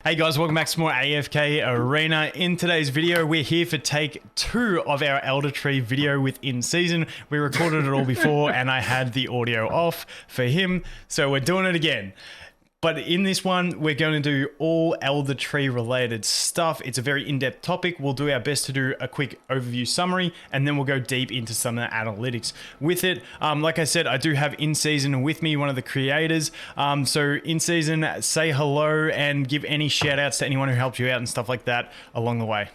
Hey guys, welcome back to more AFK Arena. In today's video, we're here for take 2 of our Elder Tree video with In Season. We recorded it all before and I had the audio off for him, so we're doing it again. But in this one, we're going to do all Elder Tree related stuff. It's a very in-depth topic. We'll do our best to do a quick overview summary, and then we'll go deep into some of the analytics with it. Like I said, I do have In Season with me, one of the creators. So In Season, say hello and give any shout outs to anyone who helped you out and stuff like that along the way.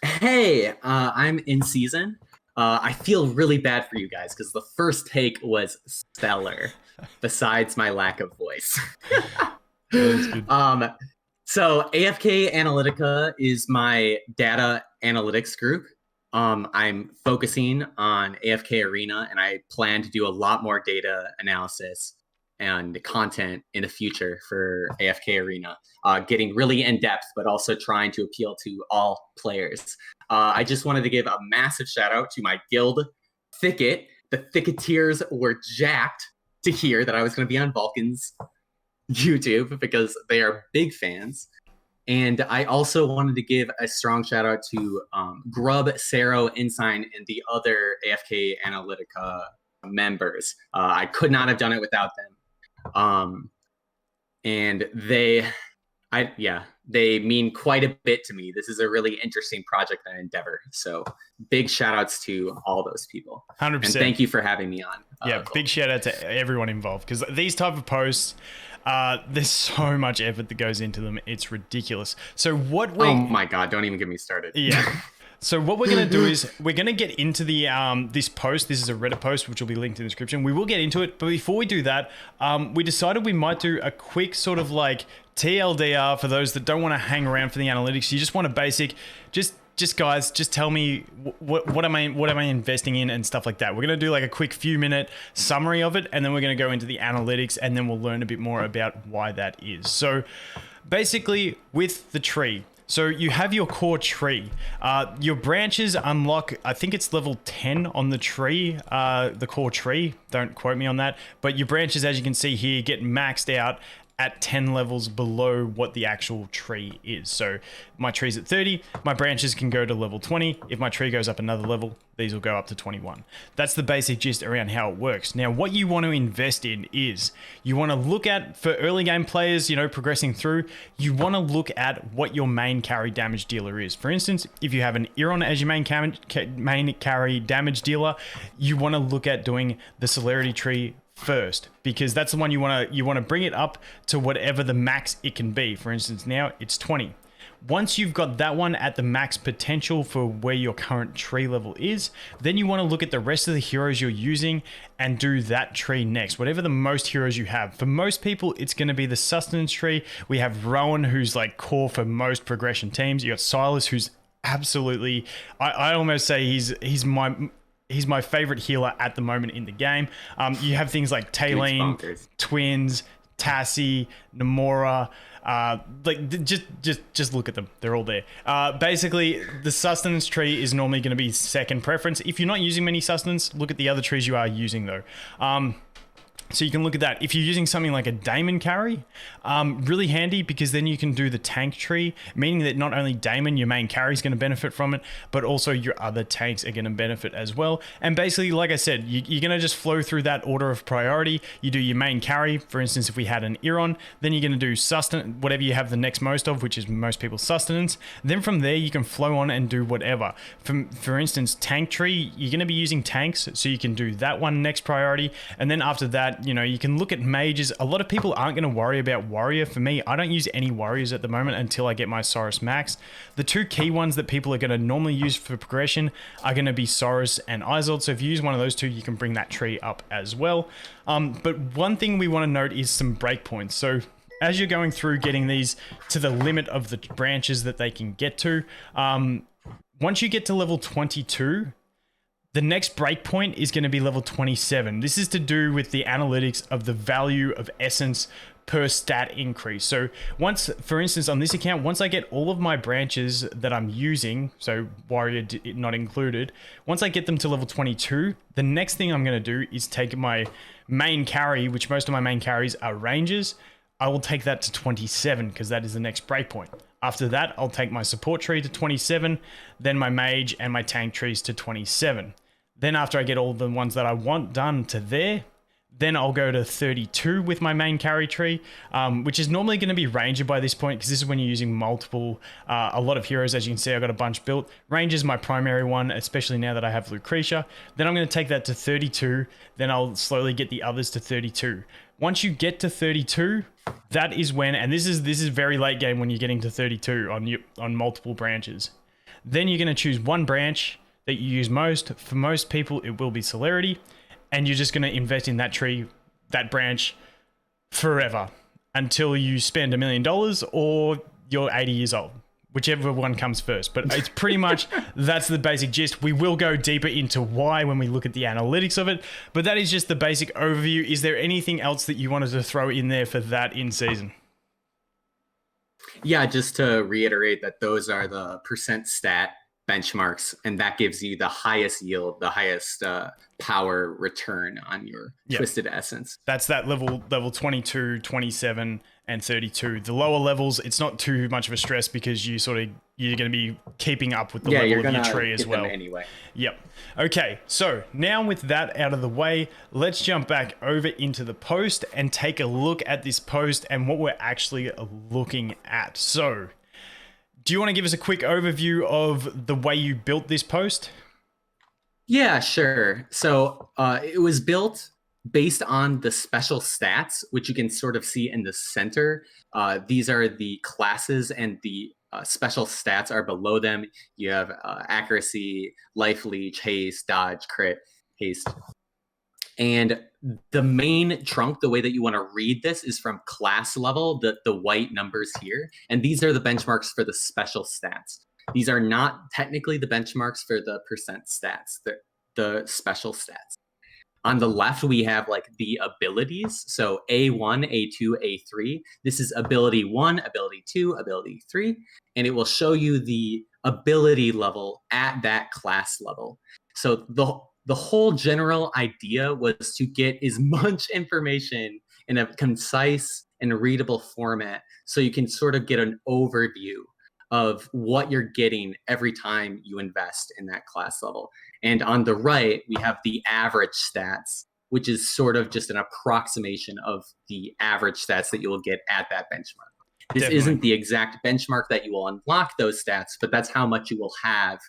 Hey, I'm In Season. I feel really bad for you guys because the first take was stellar, besides my lack of voice. So AFK Analytica is my data analytics group. I'm focusing on AFK Arena, and I plan to do a lot more data analysis and content in the future for AFK Arena, getting really in depth, but also trying to appeal to all players. I just wanted to give a massive shout out to my guild Thicket. The Thicketeers were jacked to hear that I was going to be on Vulcan's YouTube because they are big fans. And I also wanted to give a strong shout out to Grub, Saro, Ensign, and the other AFK Analytica members. I could not have done it without them. And they mean quite a bit to me. This is a really interesting project and endeavor. So big shout outs to all those people. 100%. And thank you for having me on. Big shout out to everyone involved, because these type of posts, there's so much effort that goes into them. It's ridiculous. So oh my God, don't even get me started. Yeah. So what we're going to do is we're going to get into the this post. This is a Reddit post, which will be linked in the description. We will get into it. But before we do that, we decided we might do a quick sort of like TLDR for those that don't want to hang around for the analytics. You just want a basic, just guys, just tell me what am I investing in and stuff like that. We're going to do like a quick few minute summary of it, and then we're going to go into the analytics, and then we'll learn a bit more about why that is. So basically with the tree, so you have your core tree. Your branches unlock, I think it's level 10 on the tree, the core tree. Don't quote me on that. But your branches, as you can see here, get maxed out at 10 levels below what the actual tree is. So my tree's at 30, my branches can go to level 20. If my tree goes up another level, these will go up to 21. That's the basic gist around how it works. Now, what you want to invest in is you want to look at, for early game players, you know, progressing through, you want to look at what your main carry damage dealer is. For instance, if you have an Iron as your main carry damage dealer, you want to look at doing the Celerity tree first, because that's the one you want to bring it up to whatever the max it can be. For instance, now it's 20. Once you've got that one at the max potential for where your current tree level is, then you want to look at the rest of the heroes you're using and do that tree next, whatever the most heroes you have. For most people, it's going to be the sustenance tree. We have Rowan, who's like core for most progression teams. You got Silas, who's absolutely, I almost say he's my favorite healer at the moment in the game. You have things like Taylene, Twins, Tassie, Namora. Just look at them. They're all there. Basically, the sustenance tree is normally going to be second preference. If you're not using many sustenance, look at the other trees you are using though. So you can look at that. If you're using something like a Daemon carry, really handy, because then you can do the tank tree, meaning that not only Daemon, your main carry, is going to benefit from it, but also your other tanks are going to benefit as well. And basically, like I said, you're going to just flow through that order of priority. You do your main carry. For instance, if we had an Iron, then you're going to do sustenance, whatever you have the next most of, which is most people's sustenance. Then from there, you can flow on and do whatever. For instance, tank tree, you're going to be using tanks, so you can do that one next priority. And then after that, you know, you can look at mages. A lot of people aren't going to worry about warrior. For me, I don't use any warriors at the moment until I get my Saurus max. The two key ones that people are going to normally use for progression are going to be Saurus and Isolde. So if you use one of those two, you can bring that tree up as well. But one thing we want to note is some breakpoints. So as you're going through getting these to the limit of the branches that they can get to, once you get to level 22, the next breakpoint is going to be level 27. This is to do with the analytics of the value of essence per stat increase. So once, for instance, on this account, once I get all of my branches that I'm using, so warrior not included, once I get them to level 22, the next thing I'm going to do is take my main carry, which most of my main carries are ranges. I will take that to 27 because that is the next breakpoint. After that, I'll take my support tree to 27, then my mage and my tank trees to 27. Then after I get all the ones that I want done to there, then I'll go to 32 with my main carry tree, which is normally going to be Ranger by this point because this is when you're using multiple, a lot of heroes. As you can see, I've got a bunch built. Ranger is my primary one, especially now that I have Lucretia. Then I'm going to take that to 32. Then I'll slowly get the others to 32. Once you get to 32, that is when, and this is very late game when you're getting to 32 on multiple branches. Then you're going to choose one branch that you use most. For most people, it will be Celerity. And you're just going to invest in that tree, that branch, forever until you spend $1 million or you're 80 years old, whichever one comes first. But it's pretty much, that's the basic gist. We will go deeper into why when we look at the analytics of it, but that is just the basic overview. Is there anything else that you wanted to throw in there for that in season? Yeah, just to reiterate that those are the percent stat benchmarks, and that gives you the highest yield, the highest power return on your Twisted Essence. That's that level 22, 27, and 32. The lower levels, it's not too much of a stress because you're going to be keeping up with the level of your tree as well. Anyway. Yep. Okay, so now with that out of the way, let's jump back over into the post and take a look at this post and what we're actually looking at. So, do you want to give us a quick overview of the way you built this post? Yeah, sure. So it was built based on the special stats, which you can sort of see in the center. These are the classes, and the special stats are below them. You have accuracy, life leech, haste, dodge, crit, haste. And the main trunk, the way that you want to read this is from class level, the white numbers here. And these are the benchmarks for the special stats. These are not technically the benchmarks for the percent stats, the special stats. On the left, we have like the abilities. So A1, A2, A3. This is ability 1, ability 2, ability 3. And it will show you the ability level at that class level. So the whole general idea was to get as much information in a concise and readable format so you can sort of get an overview of what you're getting every time you invest in that class level. And on the right, we have the average stats, which is sort of just an approximation of the average stats that you will get at that benchmark. This isn't the exact benchmark that you will unlock those stats, but that's how much you will have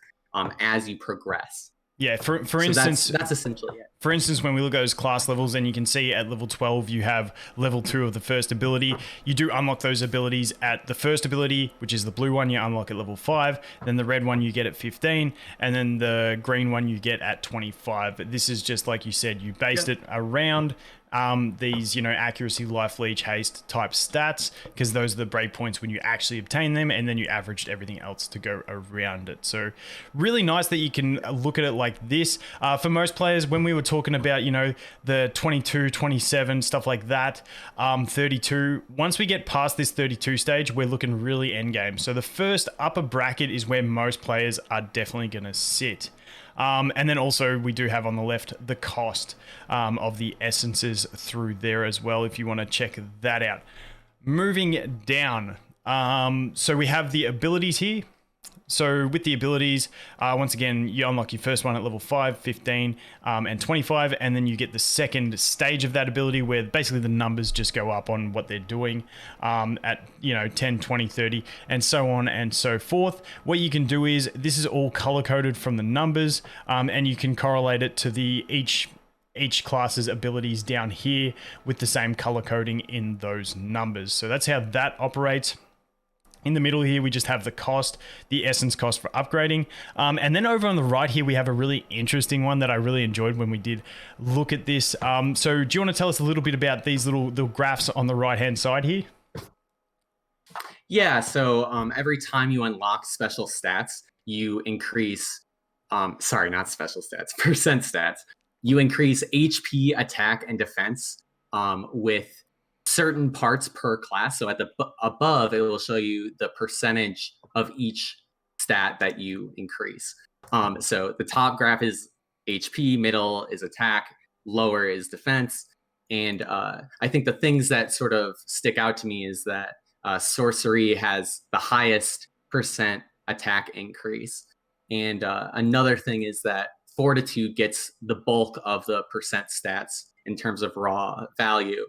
as you progress. Yeah, for instance, that's essentially it. For instance, when we look at those class levels, then you can see at level 12, you have level 2 of the first ability. You do unlock those abilities at the first ability, which is the blue one, you unlock at level 5. Then the red one you get at 15. And then the green one you get at 25. But this is just like you said, you based it around these, accuracy, life leech, haste type stats, because those are the breakpoints when you actually obtain them, and then you averaged everything else to go around it. So really nice that you can look at it like this. For most players, when we were talking about, the 22, 27, stuff like that, 32, once we get past this 32 stage, we're looking really endgame. So the first upper bracket is where most players are definitely going to sit. And then also we do have on the left the cost of the essences through there as well, if you want to check that out. Moving down, so we have the abilities here. So with the abilities, once again, you unlock your first one at level 5, 15, and 25, and then you get the second stage of that ability where basically the numbers just go up on what they're doing at 10, 20, 30, and so on and so forth. What you can do is, this is all color-coded from the numbers, and you can correlate it to each class's abilities down here with the same color coding in those numbers. So that's how that operates. In the middle here, we just have the cost, the essence cost for upgrading. And then over on the right here, we have a really interesting one that I really enjoyed when we did look at this. So do you want to tell us a little bit about these little graphs on the right-hand side here? Yeah, so every time you unlock special stats, you increase, sorry, not special stats, percent stats. You increase HP, attack, and defense with certain parts per class. So at the above, it will show you the percentage of each stat that you increase. So the top graph is HP, middle is attack, lower is defense. And I think the things that sort of stick out to me is that sorcery has the highest percent attack increase. And another thing is that fortitude gets the bulk of the percent stats in terms of raw value,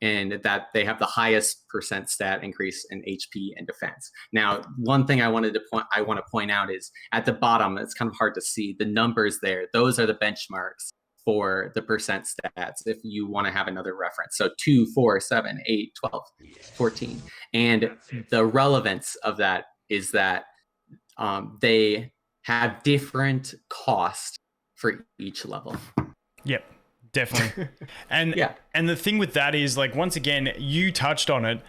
and that they have the highest percent stat increase in HP and defense. Now, one thing I want to point out is at the bottom, it's kind of hard to see the numbers there. Those are the benchmarks for the percent stats if you want to have another reference. So 2, 4, 7, 8, 12, 14. And the relevance of that is that they have different cost for each level. Yep, definitely. And and the thing with that is, like, once again, you touched on it,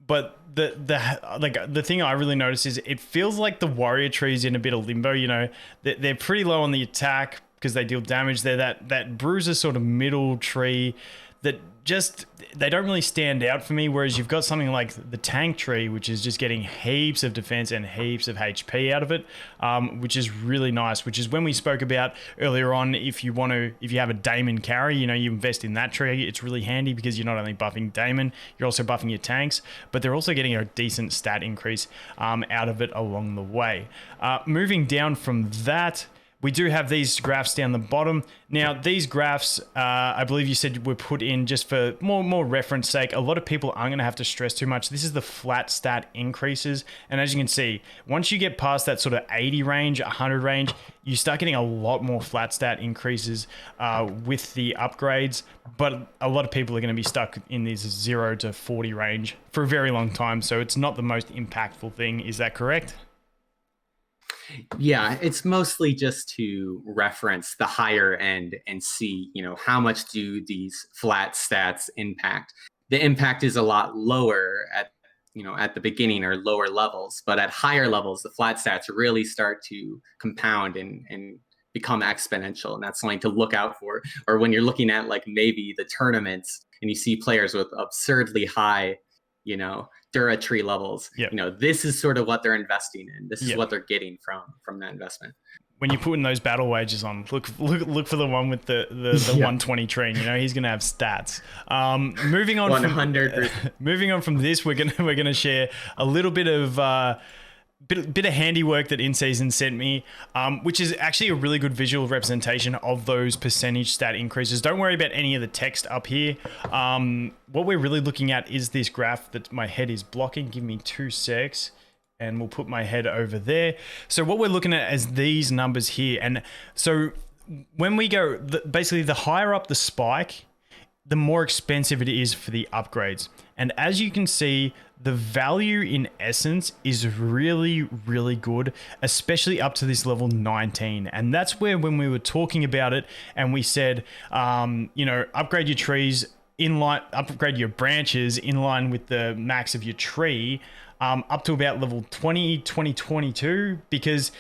but the thing I really noticed is it feels like the warrior tree is in a bit of limbo. You know, they're pretty low on the attack because they deal damage. They're that bruiser sort of middle tree that just, they don't really stand out for me. Whereas you've got something like the tank tree, which is just getting heaps of defense and heaps of HP out of it, which is really nice. Which is when we spoke about earlier on, if you have a Daemon carry, you know, you invest in that tree. It's really handy because you're not only buffing Daemon, you're also buffing your tanks, but they're also getting a decent stat increase out of it along the way. Moving down from that, we do have these graphs down the bottom. Now, these graphs, I believe you said were put in just for more reference sake. A lot of people aren't going to have to stress too much. This is the flat stat increases. And as you can see, once you get past that sort of 80 range, 100 range, you start getting a lot more flat stat increases with the upgrades. But a lot of people are going to be stuck in this 0 to 40 range for a very long time. So it's not the most impactful thing. Is that correct? Yeah, it's mostly just to reference the higher end and see, you know, how much do these flat stats impact. The impact is a lot lower at the beginning or lower levels, but at higher levels, the flat stats really start to compound and become exponential. And that's something to look out for. Or when you're looking at, like, maybe the tournaments and you see players with absurdly high, you know, Dura tree levels. Yep. You know, this is sort of what they're investing in. This is what they're getting from that investment. When you're putting those battle wages on, look for the one with the 120 train. You know, he's gonna have stats. Moving on 100%. Moving on from this, we're gonna share a little bit of bit of handiwork that InSeason sent me, which is actually a really good visual representation of those percentage stat increases. Don't worry about any of the text up here. What we're really looking at is this graph that my head is blocking. Give me 2 secs and we'll put my head over there. So what we're looking at is these numbers here. And so when we go, basically the higher up the spike, the more expensive it is for the upgrades. And as you can see, the value in essence is really, really good, especially up to this level 19. And that's where, when we were talking about it and we said, you know, upgrade your trees in line, upgrade your branches in line with the max of your tree, up to about level 20, 22, because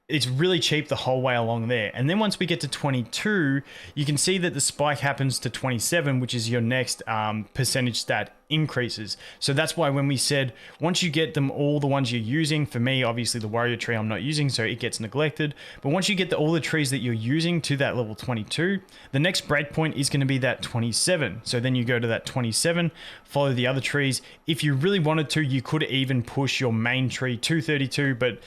it's really cheap the whole way along there. And then once we get to 22, you can see that the spike happens to 27, which is your next percentage stat increases. So that's why when we said, once you get them, all the ones you're using, for me, obviously the warrior tree I'm not using, so it gets neglected. But once you get all the trees that you're using to that level 22, the next breakpoint is going to be that 27. So then you go to that 27, follow the other trees. If you really wanted to, you could even push your main tree to 32, but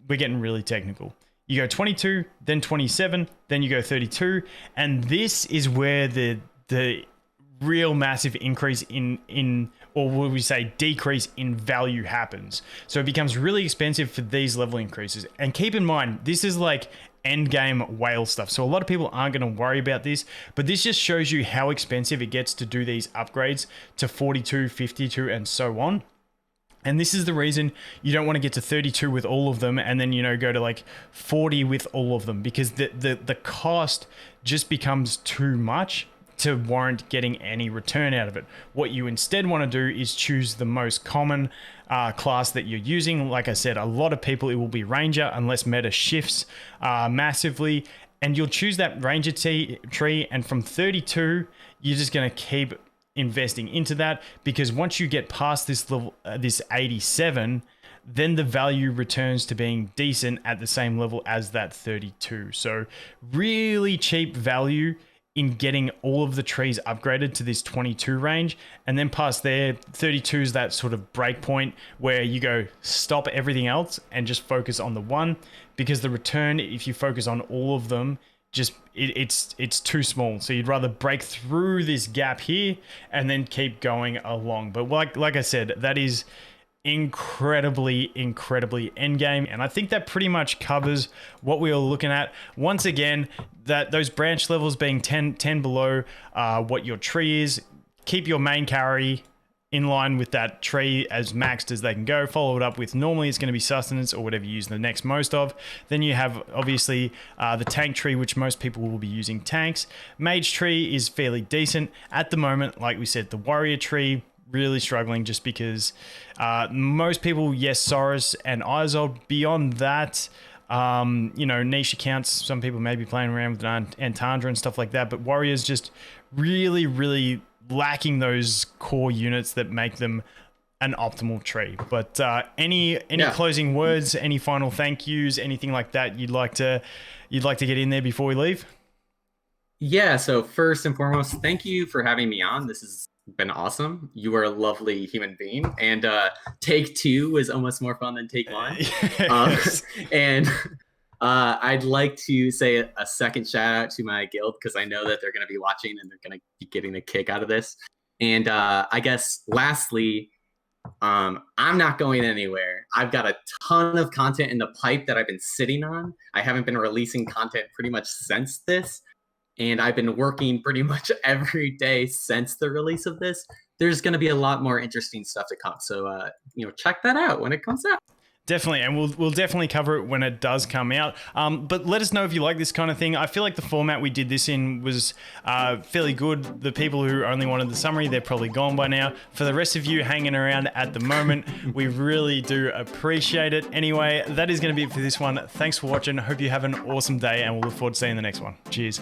we're getting really technical. You go 22, then 27, then you go 32. And this is where the real massive increase in, or would we say decrease in value happens. So it becomes really expensive for these level increases. And keep in mind, this is like end game whale stuff. So a lot of people aren't going to worry about this, but this just shows you how expensive it gets to do these upgrades to 42, 52, and so on. And this is the reason you don't want to get to 32 with all of them and then, you know, go to like 40 with all of them, because the cost just becomes too much to warrant getting any return out of it. What you instead want to do is choose the most common class that you're using. Like I said, a lot of people, it will be Ranger unless meta shifts massively. And you'll choose that Ranger tree, and from 32, you're just going to keep investing into that, because once you get past this level, this 87, then the value returns to being decent at the same level as that 32. So really cheap value in getting all of the trees upgraded to this 22 range. And then past there, 32 is that sort of break point where you go stop everything else and just focus on the one, because the return, if you focus on all of them, just it's too small. So you'd rather break through this gap here and then keep going along. But like I said, that is incredibly endgame, and I think that pretty much covers what we were looking at. Once again, that those branch levels being 10 below what your tree is. Keep your main carry in line with that tree as maxed as they can go. Follow it up with, normally it's going to be sustenance or whatever you use the next most of. Then you have obviously the tank tree, which most people will be using tanks. Mage tree is fairly decent at the moment. Like we said, the warrior tree really struggling just because most people, yes, Saurus and Isold. Beyond that, you know, niche accounts, some people may be playing around with Antandra and stuff like that, but warriors just really lacking those core units that make them an optimal tree. But any closing words, any final thank yous, anything like that you'd like to get in there before we leave? Yeah, so first and foremost, thank you for having me on. This has been awesome. You are a lovely human being, and take two was almost more fun than take one. Yes. And I'd like to say a second shout out to my guild, because I know that they're going to be watching and they're going to be getting a kick out of this. And I guess lastly, I'm not going anywhere. I've got a ton of content in the pipe that I've been sitting on. I haven't been releasing content pretty much since this, and I've been working pretty much every day since the release of this. There's going to be a lot more interesting stuff to come. So, check that out when it comes out. Definitely, and we'll definitely cover it when it does come out. But let us know if you like this kind of thing. I feel like the format we did this in was fairly good. The people who only wanted the summary, they're probably gone by now. For the rest of you hanging around at the moment, we really do appreciate it. Anyway, that is going to be it for this one. Thanks for watching. Hope you have an awesome day, and we'll look forward to seeing the next one. Cheers.